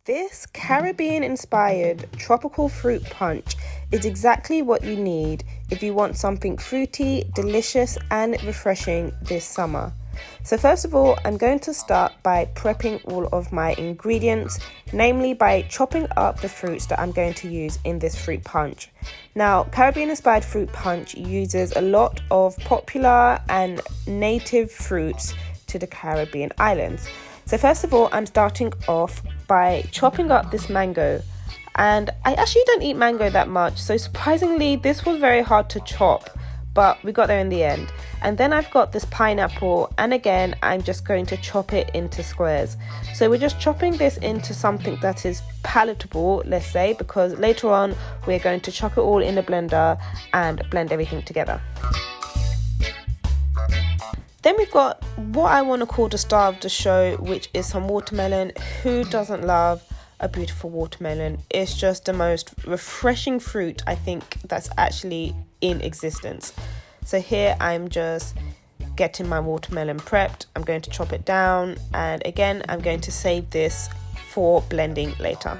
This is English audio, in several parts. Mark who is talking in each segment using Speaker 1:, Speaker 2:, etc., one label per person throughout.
Speaker 1: This Caribbean-inspired tropical fruit punch is exactly what you need if you want something fruity, delicious and refreshing this summer. So first of all, I'm going to start by prepping all of my ingredients, namely by chopping up the fruits that I'm going to use in this fruit punch. Now, Caribbean-inspired fruit punch uses a lot of popular and native fruits to the Caribbean islands. So first of all, I'm starting off by chopping up this mango, and I actually don't eat mango that much, so surprisingly this was very hard to chop, but we got there in the end. And then I've got this pineapple, and again I'm just going to chop it into squares. So we're just chopping this into something that is palatable, let's say, because later on we're going to chuck it all in a blender and blend everything together. Then we've got what I want to call the star of the show, which is some watermelon. Who doesn't love a beautiful watermelon? It's just the most refreshing fruit I think that's actually in existence. So here I'm just getting my watermelon prepped. I'm going to chop it down, and again I'm going to save this for blending later.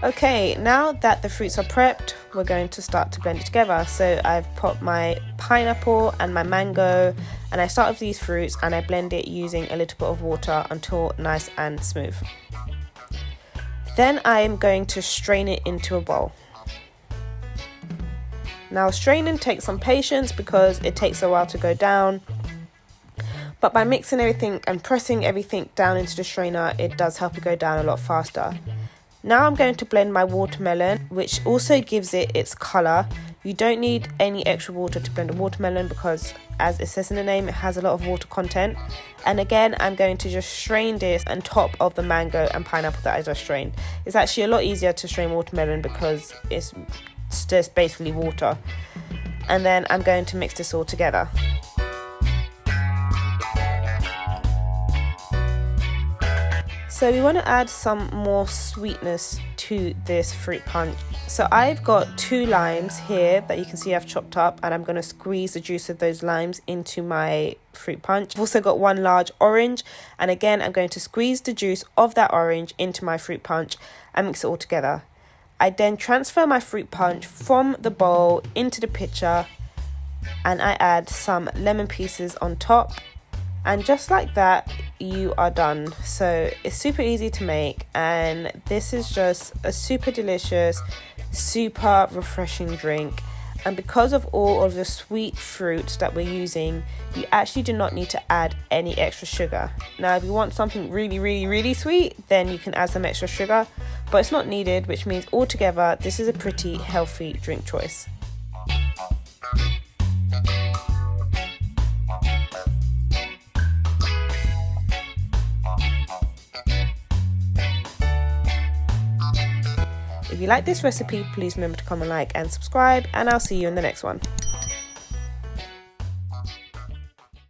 Speaker 1: Okay, now that the fruits are prepped, we're going to start to blend it together. So I've popped my pineapple and my mango, and I start with these fruits and I blend it using a little bit of water until nice and smooth. Then I'm going to strain it into a bowl. Now straining takes some patience because it takes a while to go down, but by mixing everything and pressing everything down into the strainer, it does help it go down a lot faster. Now I'm going to blend my watermelon, which also gives it its colour. You don't need any extra water to blend a watermelon because, as it says in the name, it has a lot of water content. And again, I'm going to just strain this on top of the mango and pineapple that I just strained. It's actually a lot easier to strain watermelon because it's just basically water. And then I'm going to mix this all together. So we want to add some more sweetness to this fruit punch. So I've got 2 limes here that you can see I've chopped up, and I'm going to squeeze the juice of those limes into my fruit punch. I've also got 1 large orange, and again I'm going to squeeze the juice of that orange into my fruit punch and mix it all together. I then transfer my fruit punch from the bowl into the pitcher, and I add some lemon pieces on top. And just like that, you are done. So it's super easy to make, and this is just a super delicious, super refreshing drink. And because of all of the sweet fruits that we're using, you actually do not need to add any extra sugar. Now, if you want something really sweet, then you can add some extra sugar, but it's not needed, which means altogether this is a pretty healthy drink choice. If you like this recipe, please remember to comment, like and subscribe, and I'll see you in the next one.